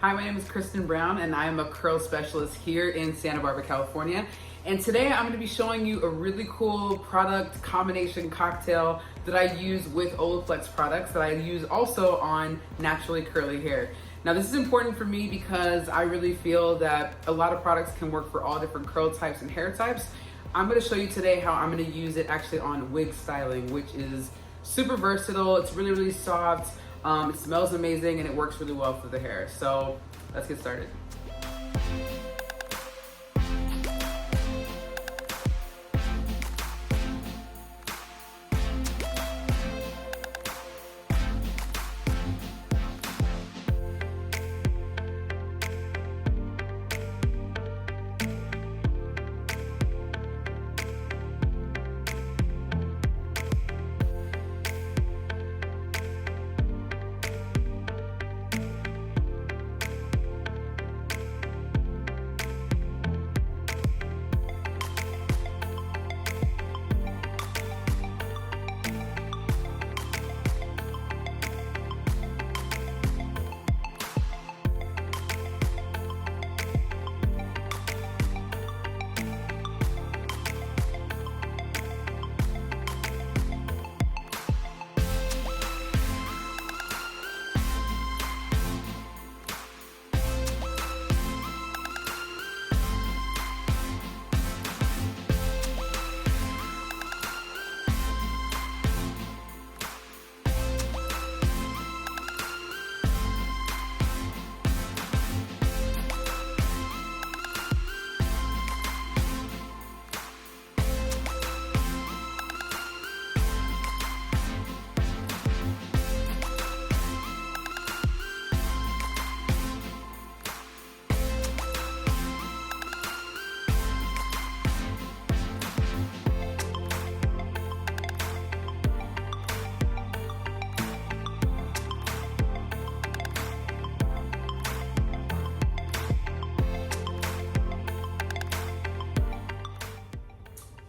Hi, my name is Christin Brown and I am a curl specialist here in Santa Barbara, California. And today I'm going to be showing you a really cool product combination cocktail that I use with OLAPLEX products that I use also on naturally curly hair. Now this is important for me because I really feel that a lot of products can work for all different curl types and hair types. I'm going to show you today how I'm going to use it actually on wig styling, which is super versatile. It's really, really soft. It smells amazing and it works really well for the hair. So let's get started.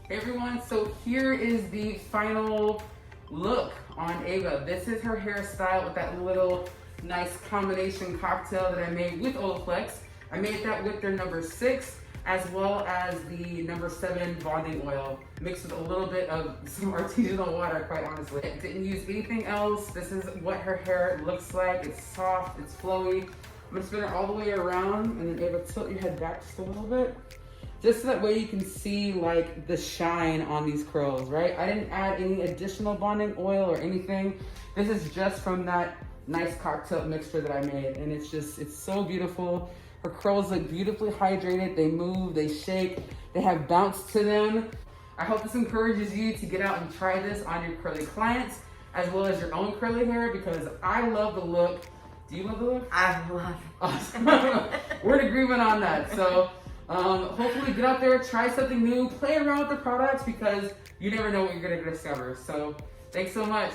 Hey everyone, so here is the final look on Ava. This is her hairstyle with that little nice combination cocktail that I made with OLAPLEX. I made that with their No.6 as well as the No.7 bonding oil mixed with a little bit of some artisanal water, quite honestly. I didn't use anything else. This is what her hair looks like. It's soft, it's flowy. I'm gonna spin it all the way around and then Ava, tilt your head back just a little bit. Just so that way you can see like the shine on these curls, right? I didn't add any additional bonding oil or anything. This is just from that nice cocktail mixture that I made. And it's so beautiful. Her curls look beautifully hydrated. They move, they shake, they have bounce to them. I hope this encourages you to get out and try this on your curly clients as well as your own curly hair because I love the look. Do you love the look? I love it. Awesome. We're in agreement on that. So. Hopefully get out there, try something new, play around with the products because you never know what you're going to discover. So thanks so much.